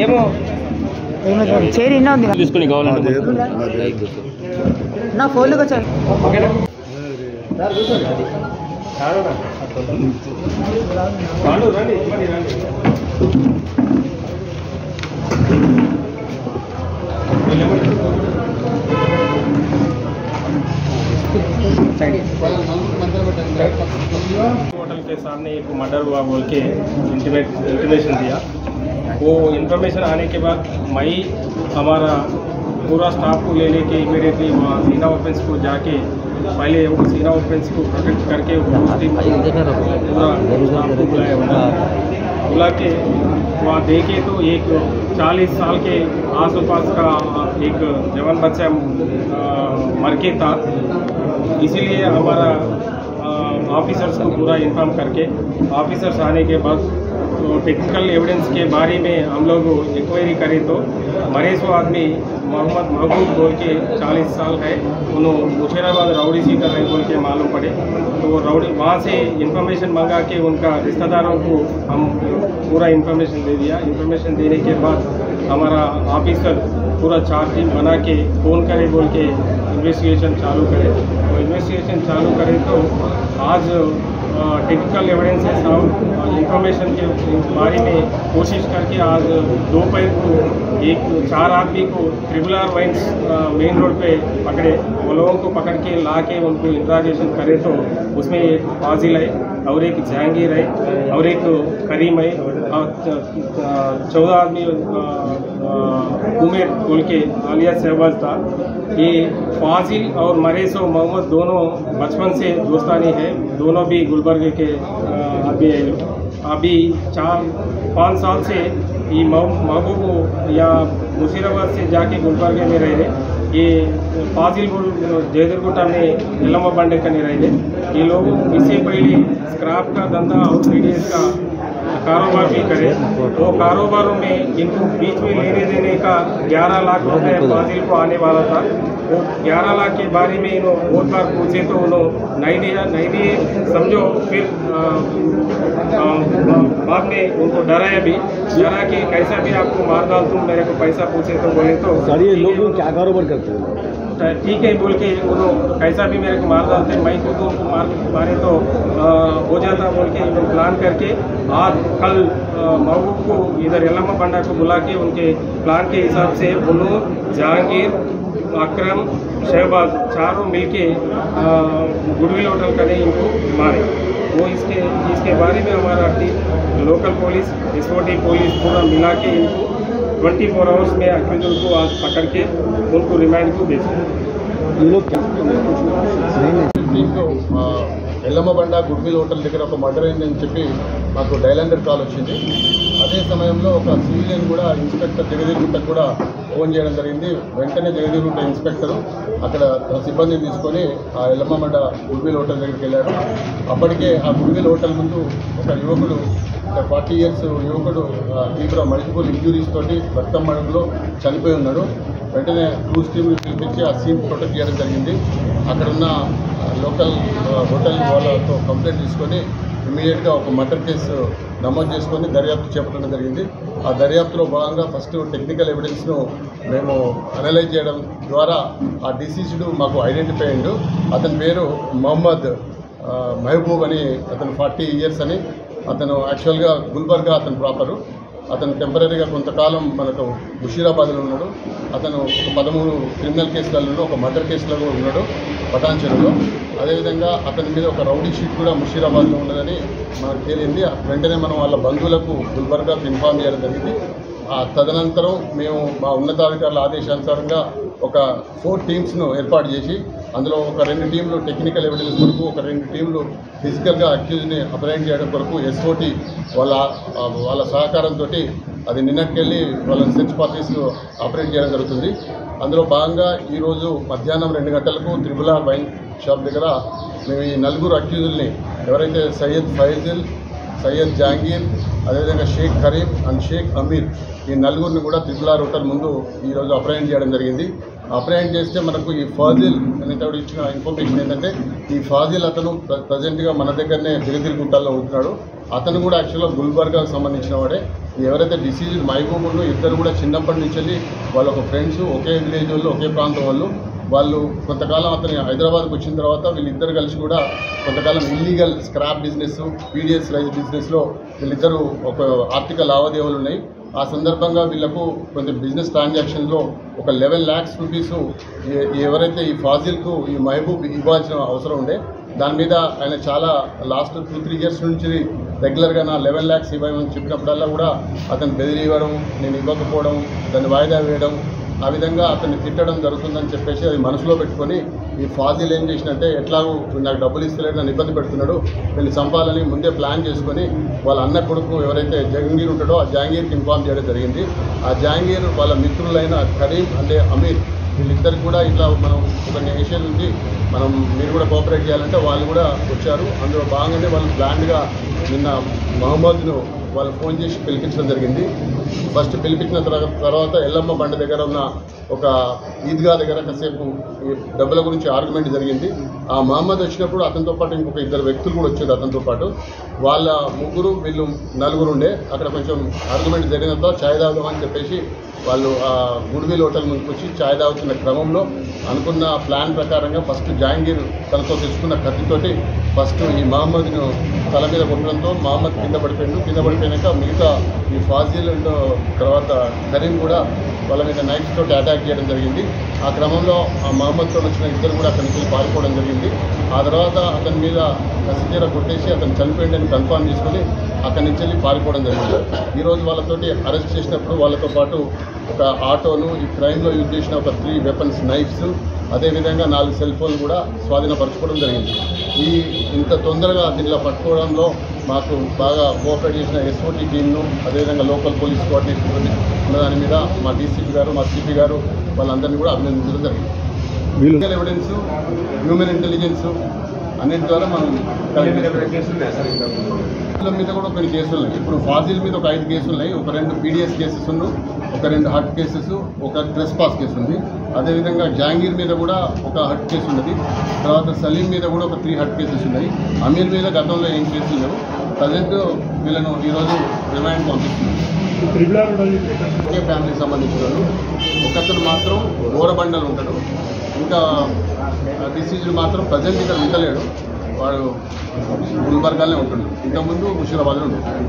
ఏమో చేరి ఇన్నా ఉంది తీసుకుని కావాలంటే నా ఫోన్లోకి వచ్చాను. ఓకేనా होटल के सामने एक मर्डर हुआ बोल के इंटीमेशन दिया। वो इन्फॉर्मेशन आने के बाद मैं हमारा पूरा स्टाफ को ले लेके इमीडिएटली वहाँ सीना ऑफेंस को जाके पहले वो सीना ऑफेंस को प्रोटेक्ट करके पूरा स्टाफ को बुला के वहाँ देखे तो एक 40 साल के आस पास का एक जवान बच्चा मर के था। इसीलिए हमारा ऑफिसर्स को पूरा इन्फॉर्म करके ऑफिसर्स आने के बाद तो टेक्निकल एविडेंस के बारे में हम लोग इंक्वायरी करें तो मरे सो आदमी मोहम्मद महबूब बोल के 40 साल है, उन्होंने मुशीराबाद राउडी सीटर है बोल के मालूम पड़े। तो वो राउडी वहाँ से इन्फॉर्मेशन मंगा के उनका रिश्तेदारों को हम पूरा इन्फॉर्मेशन दे दिया। इन्फॉर्मेशन देने के बाद हमारा ऑफिसर पूरा 4 टीम बना के फ़ोन करे बोल के इन्वेस्टिगेशन चालू करे। तो इन्वेस्टिगेशन चालू करें तो आज टेक्निकल एविडेंसेस और इंफॉर्मेशन के बारे में कोशिश करके आज दोपहर को 4 आदमी को ट्रिबुलर वाइन्स मेन रोड पे पकड़े। वो लोगों को पकड़ के ला के उनको इंट्रागेशन करे तो उसमें एक फाजिल है और एक जहांगीर है और एक करीम है और 14 आदमी उमेर बोल के आलिया सहबाज था। ये फाजिल और मरेसो मोहम्मद दोनों बचपन से दोस्तानी है, दोनों भी गुलबर्ग के अभी 4-5 साल से ये महबूब या मुशीराबाद से जाके गुलबर्ग में रह रहे। ये फाजिल जयदरगुट्टा में यल्लम्मा बंडे करने रहे। ये लोग इससे पहले स्क्रैप का धंधा और सीडीएस का कारोबार भी करे। वो कारोबारों में इनको बीच में लेने देने का 11 लाख रुपए फाजिल को आने वाला था। वो 11 लाख के बारे में इन्होंने बहुत बार पूछे तो उन्होंने नहीं दिए समझो। फिर बाद में उनको डराया भी, डरा के कैसा भी आपको मार डाल तुम मेरे को पैसा पूछे तो बोले तो ये लोग क्या कारोबार करते हैं ठीक है बोल के उन्होंने कैसा भी मेरे को मार डालते मैं खुद उनको मारे तो हो जाता बोल के इन्होंने प्लान करके आज कल महबूब को इधर यल्लम्मा बंडा को बुला के उनके प्लान के हिसाब से उन्होंने जहांगीर अकरम शहबाज चारों मिलके गुडविल होटल का नहीं इनको मारे। वो इसके बारे में हमारा team local police SOT police पूरा मिला के इनको 24 आवर्स में अक्यूजल को आज पकड़ के उनको रिमांड को भेजा। యల్లమ్మ బండ గుడ్విల్ హోటల్ దగ్గర ఒక మర్డర్ అయిందని చెప్పి మాకు డైలాండర్ కాల్ వచ్చింది. అదే సమయంలో ఒక సివిలియన్ కూడా ఇన్స్పెక్టర్ జగదీర్గుట్టకు కూడా ఫోన్ చేయడం జరిగింది. వెంటనే జగదీర్గుట్ట ఇన్స్పెక్టరు అక్కడ సిబ్బందిని తీసుకొని ఆ యల్లమ్మ బండ గుడ్విల్ హోటల్ దగ్గరికి వెళ్ళారు. అప్పటికే ఆ గుడ్విల్ హోటల్ ముందు ఒక యువకుడు 40 ఇయర్స్ యువకుడు తీవ్ర మల్టిపుల్ ఇంజురీస్ తోటి రక్తం మడుగులో చనిపోయి ఉన్నాడు. వెంటనే క్రూజ్ టీమ్ని పిలిపించి ఆ సీన్ ప్రొటెక్ట్ చేయడం జరిగింది. అక్కడున్న లోకల్ హోటల్ వాళ్ళతో కంప్లైంట్ తీసుకొని ఇమీడియట్గా ఒక మర్డర్ కేసు నమోదు చేసుకొని దర్యాప్తు చేపట్టడం జరిగింది. ఆ దర్యాప్తులో భాగంగా ఫస్ట్ టెక్నికల్ ఎవిడెన్స్ను మేము అనలైజ్ చేయడం ద్వారా ఆ డిసీజ్డ్ మాకు ఐడెంటిఫై అయ్యిండు. అతని పేరు మొహమ్మద్ మహబూబ్ అని, అతను 40 ఇయర్స్ అని. అతను యాక్చువల్గా గుల్బర్గా అతను ప్రాపరు. అతను టెంపరీగా కొంతకాలం మనకు ముషీరాబాద్లో ఉన్నాడు. అతను ఒక 13 క్రిమినల్ కేసులలో ఒక మర్డర్ కేసులో ఉన్నాడు పటాన్చెరులో. అదేవిధంగా అతని మీద ఒక రౌడీ షీట్ కూడా ముషీరాబాద్లో ఉన్నదని మనకు తేలింది. వెంటనే మనం వాళ్ళ బంధువులకు గుల్బర్గాకు ఇన్ఫార్మ్ చేయడం జరిగింది. తదనంతరం మేము మా ఉన్నతాధికారుల ఆదేశానుసారంగా ఒక 4 టీమ్స్ను ఏర్పాటు చేసి అందులో ఒక 2 టీంలు టెక్నికల్ ఎవిడెన్స్ కొరకు, ఒక 2 టీంలు ఫిజికల్గా అక్యూజ్ని అప్రైండ్ చేయడం కొరకు ఎస్ఓటీ వాళ్ళ సహకారంతో అది నిన్నటికెళ్ళి వాళ్ళ సెర్చ్ పార్టీస్ ఆపరేట్ చేయడం జరుగుతుంది. అందులో భాగంగా ఈరోజు మధ్యాహ్నం 2 గంటలకు త్రిబులార్ వైన్ షాప్ దగ్గర మేము ఈ 4 అక్యూజుల్ని ఎవరైతే సయ్యద్ ఫైజిల్, సయ్యద్ జహాంగీర్, అదేవిధంగా షేక్ కరీం అండ్ షేక్ అమీర్, ఈ 4ని కూడా త్రిబులార్ హోటల్ ముందు ఈరోజు అప్రైండ్ చేయడం జరిగింది. అప్రహెండ్ చేస్తే మనకు ఈ ఫాజిల్ అనేటప్పుడు ఇచ్చిన ఇన్ఫర్మేషన్ ఏంటంటే ఈ ఫాజిల్ అతను ప్రజెంట్గా మన దగ్గరనే దిగదిరుగుంటాల్లో ఉంటున్నాడు. అతను కూడా యాక్చువల్గా గుల్బర్గాకు సంబంధించిన వాడే. ఎవరైతే డిసీజ్ మహబూబులు ఇద్దరు కూడా చిన్నప్పటి నుంచి వెళ్ళి వాళ్ళ ఒక ఫ్రెండ్స్, ఒకే విలేజ్ వాళ్ళు, ఒకే ప్రాంతం వాళ్ళు కొంతకాలం అతను హైదరాబాద్కి వచ్చిన తర్వాత వీళ్ళిద్దరు కలిసి కూడా కొంతకాలం illegal scrap business, PDS rice బిజినెస్లో వీళ్ళిద్దరూ ఒక ఆర్థిక లావాదేవీలు ఉన్నాయి. ఆ సందర్భంగా వీళ్లకు కొంచెం బిజినెస్ ట్రాన్సాక్షన్లో ఒక 11 lakhs రూపీస్ ఎవరైతే ఈ ఫాజిల్కు ఈ మహబూబ్ ఇవ్వాల్సిన అవసరం ఉండే దాని మీద ఆయన చాలా లాస్ట్ 2-3 years నుంచి రెగ్యులర్గా నా 11 lakhs ఇవ్వమని చెప్పినప్పుడల్లా కూడా అతను బెదిరివ్వడం, నేను ఇవ్వకపోవడం, దాన్ని వాయిదా వేయడం, ఆ విధంగా అతన్ని తిట్టడం జరుగుతుందని చెప్పేసి అది మనసులో పెట్టుకొని ఈ ఫాజిల్ ఏం చేసినట్టే ఎట్లాగూ నాకు డబ్బులు ఇస్తలేడు, నన్ను ఇబ్బంది పెడుతున్నాడు, వీళ్ళు చంపాలని ముందే ప్లాన్ చేసుకొని వాళ్ళ అన్న కొడుకు ఎవరైతే జహంగీర్ ఉంటాడో ఆ జహంగీర్కి ఇన్ఫార్మ్ చేయడం జరిగింది. ఆ జహంగీర్ వాళ్ళ మిత్రులైన కరీం అంటే అమీర్ వీళ్ళిద్దరికి కూడా ఇట్లా మనం ఒక నేషన్ ఉంది, మీరు కూడా కోఆపరేట్ చేయాలంటే వాళ్ళు కూడా వచ్చారు. అందులో భాగంగానే వాళ్ళు ప్లాన్డ్గా నిన్న మహమ్మద్ను వాళ్ళు ఫోన్ చేసి పిలిపించడం జరిగింది. ఫస్ట్ పిలిపించిన తర్వాత ఎల్లమ్మ బండ దగ్గర ఉన్న ఒక ఈద్గా దగ్గర కాసేపు ఈ డబ్బుల గురించి ఆర్గ్యుమెంట్ జరిగింది. ఆ మహమ్మద్ వచ్చినప్పుడు అతనితో పాటు ఇంకొక 2 వ్యక్తులు కూడా వచ్చారు అతనితో పాటు. వాళ్ళ ముగ్గురు వీళ్ళు 4 ఉండే. అక్కడ కొంచెం ఆర్గ్యుమెంట్ జరిగిన తర్వాత ఛాయ్ తాగుదామని చెప్పేసి వాళ్ళు ఆ గుడ్విల్ హోటల్ ముందుకు వచ్చి ఛాయ్ తాగుతున్న క్రమంలో అనుకున్న ప్లాన్ ప్రకారంగా ఫస్ట్ జహాంగీర్ తనతో తెచ్చుకున్న కత్తితోటి ఫస్ట్ ఈ మహమ్మద్ను తల మీద కొట్టడంతో మహమ్మద్ కింద పడిపోయినాక మిగతా ఈ ఫాజిల్ తర్వాత కరీం కూడా వాళ్ళ మీద నైఫ్ తోటి అటాక్ చేయడం జరిగింది. ఆ క్రమంలో ఆ మహమ్మద్తో వచ్చిన ఇద్దరు కూడా అక్కడి నుంచి పారిపోవడం జరిగింది. ఆ తర్వాత అతని మీద కసితీర కొట్టేసి అతను చనిపోయిందని కన్ఫర్మ్ చేసుకొని అక్కడి నుంచి వెళ్ళి పారిపోవడం జరిగింది. ఈరోజు వాళ్ళతోటి అరెస్ట్ చేసినప్పుడు వాళ్ళతో పాటు ఒక ఆటోను, ఈ క్రైమ్లో యూజ్ చేసిన ఒక 3 weapons నైఫ్స్, అదేవిధంగా 4 సెల్ ఫోన్లు కూడా స్వాధీనపరచుకోవడం జరిగింది. ఇంత తొందరగా దీనిలో పట్టుకోవడంలో మాకు బాగా కోఆపరేట్ చేసిన ఎస్ఓటీ టీంను, అదేవిధంగా లోకల్ పోలీస్ కోఆర్డినేషన్ ఉన్న దాని మీద మా డీసీపీ గారు, మా సిపి గారు వాళ్ళందరినీ కూడా అభినందించడం జరిగింది. లీగల్ ఎవిడెన్స్, హ్యూమన్ ఇంటెలిజెన్స్ అన్నిటి ద్వారా మనం మీద కూడా కొన్ని కేసులు ఉన్నాయి. ఇప్పుడు ఫాజిల్ మీద ఒక 5 కేసులు ఉన్నాయి. ఒక 2 పీడిఎస్ కేసెస్ ఉన్నాయి, ఒక 2 హర్ట్ కేసెస్, ఒక ట్రెస్పాస్ కేసు ఉంది. అదేవిధంగా జహాంగీర్ మీద కూడా ఒక హర్ట్ కేసు ఉన్నది. తర్వాత సలీం మీద కూడా ఒక 3 హర్ట్ కేసెస్ ఉన్నాయి. అమీర్ మీద గతంలో ఏం కేసులు లేవు. ప్రజెంట్ వీళ్ళను ఈరోజు రిమాండ్ పంపిస్తున్నారు. ఒకే ఫ్యామిలీకి సంబంధించిన వాళ్ళు. ఒకతను మాత్రం బోరబండలు ఉంటాడు, ఇంకా డిసీజులు మాత్రం ప్రజెంట్ ఇక్కడ ఉండలేడు, వాడు గుల్బర్గానే ఉంటున్నాడు. ఇంతకుముందు ముషీరాబాద్లో ఉంటాడు.